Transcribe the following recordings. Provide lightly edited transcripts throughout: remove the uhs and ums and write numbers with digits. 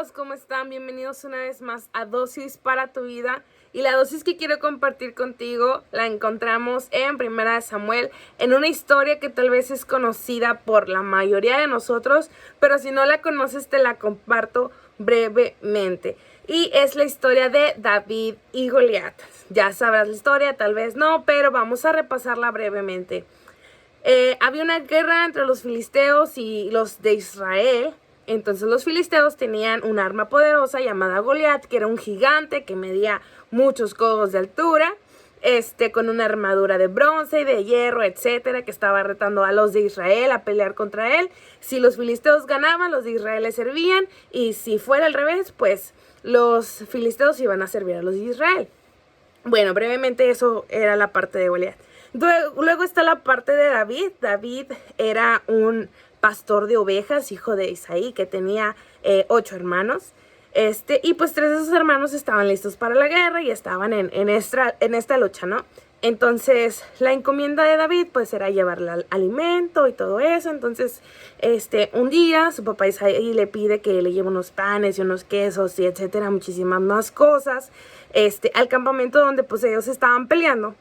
amigos, ¿cómo están? Bienvenidos una vez más a Dosis para tu vida. Y la dosis que quiero compartir contigo la encontramos en Primera de Samuel, en una historia que tal vez es conocida por la mayoría de nosotros, pero si no la conoces te la comparto brevemente. Y es la historia de David y Goliat. Ya sabrás la historia, tal vez no, pero vamos a repasarla brevemente. Había una guerra entre los filisteos y los de Israel. Entonces los filisteos tenían un arma poderosa llamada Goliat, que era un gigante que medía muchos codos de altura, con una armadura de bronce y de hierro, etcétera, que estaba retando a los de Israel a pelear contra él. Si los filisteos ganaban, los de Israel les servían, y si fuera al revés, pues los filisteos iban a servir a los de Israel. Bueno, brevemente eso era la parte de Goliat. Luego está la parte de David. David era un pastor de ovejas, hijo de Isaí, que tenía 8 hermanos. Y pues 3 de esos hermanos estaban listos para la guerra y estaban en esta lucha, ¿no? Entonces, la encomienda de David, pues, era llevarle alimento y todo eso. Entonces, un día, su papá Isaí le pide que le lleve unos panes y unos quesos y etcétera, muchísimas más cosas, al campamento donde, pues, ellos estaban peleando.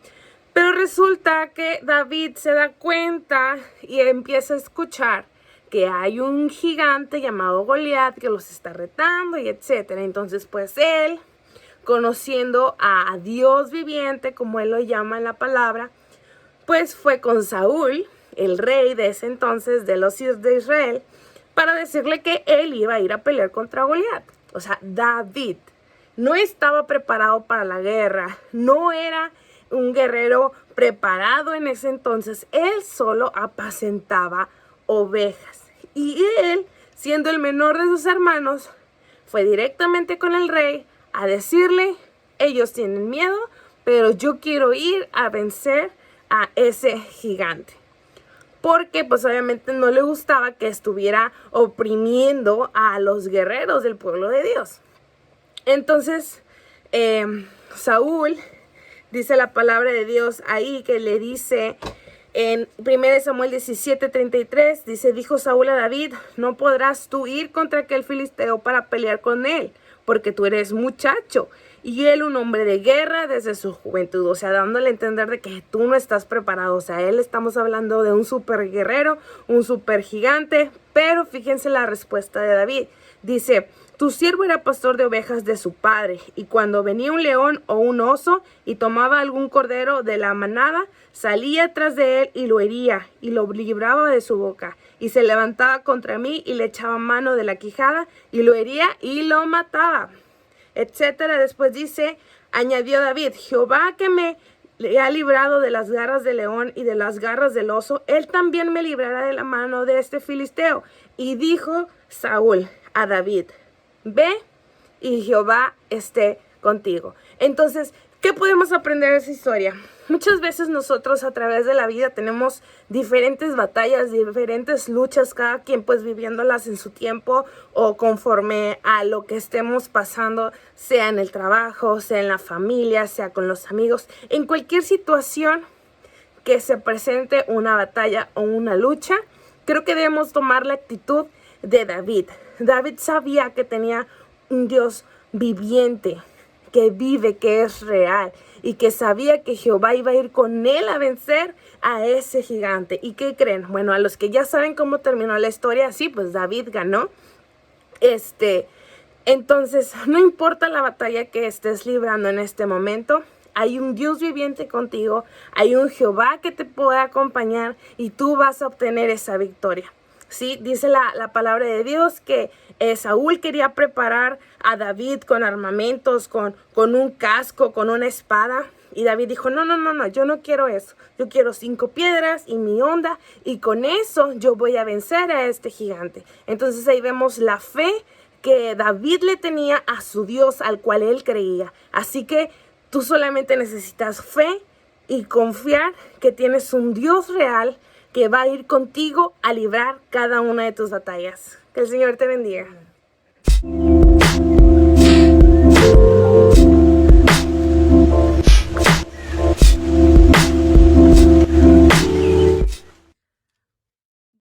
Pero resulta que David se da cuenta y empieza a escuchar que hay un gigante llamado Goliat que los está retando y etcétera. Entonces, pues él, conociendo a Dios viviente, como él lo llama en la palabra, pues fue con Saúl, el rey de ese entonces de los hijos de Israel, para decirle que él iba a ir a pelear contra Goliat. O sea, David no estaba preparado para la guerra, no era un guerrero preparado en ese entonces. Él solo apacentaba ovejas. Y él, siendo el menor de sus hermanos, fue directamente con el rey a decirle: ellos tienen miedo, pero yo quiero ir a vencer a ese gigante. Porque pues obviamente no le gustaba que estuviera oprimiendo a los guerreros del pueblo de Dios. Entonces, Saúl, dice la palabra de Dios ahí, que le dice en 1 Samuel 17:33, dice: dijo Saúl a David: no podrás tú ir contra aquel filisteo para pelear con él, porque tú eres muchacho, y él un hombre de guerra desde su juventud. O sea, dándole a entender de que tú no estás preparado. O sea, él, estamos hablando de un super guerrero, un super gigante. Pero fíjense la respuesta de David. Dice: tu siervo era pastor de ovejas de su padre, y cuando venía un león o un oso y tomaba algún cordero de la manada, salía tras de él y lo hería y lo libraba de su boca, y se levantaba contra mí y le echaba mano de la quijada y lo hería y lo mataba, etcétera. Después dice, añadió David: Jehová, que me ha librado de las garras del león y de las garras del oso, él también me librará de la mano de este filisteo. Y dijo Saúl a David: ve y Jehová esté contigo. Entonces, ¿qué podemos aprender de esa historia? Muchas veces nosotros a través de la vida tenemos diferentes batallas, diferentes luchas, cada quien pues viviéndolas en su tiempo o conforme a lo que estemos pasando, sea en el trabajo, sea en la familia, sea con los amigos. En cualquier situación que se presente una batalla o una lucha, creo que debemos tomar la actitud de David. David sabía que tenía un Dios viviente, que vive, que es real, y que sabía que Jehová iba a ir con él a vencer a ese gigante. ¿Y qué creen? Bueno, a los que ya saben cómo terminó la historia, sí, pues David ganó. Entonces, no importa la batalla que estés librando en este momento, hay un Dios viviente contigo, hay un Jehová que te puede acompañar y tú vas a obtener esa victoria. Sí, dice la palabra de Dios que Saúl quería preparar a David con armamentos, con un casco, con una espada. Y David dijo: no, yo no quiero eso. Yo quiero 5 piedras y mi honda, y con eso yo voy a vencer a este gigante. Entonces ahí vemos la fe que David le tenía a su Dios, al cual él creía. Así que tú solamente necesitas fe y confiar que tienes un Dios real que va a ir contigo a librar cada una de tus batallas. Que el Señor te bendiga.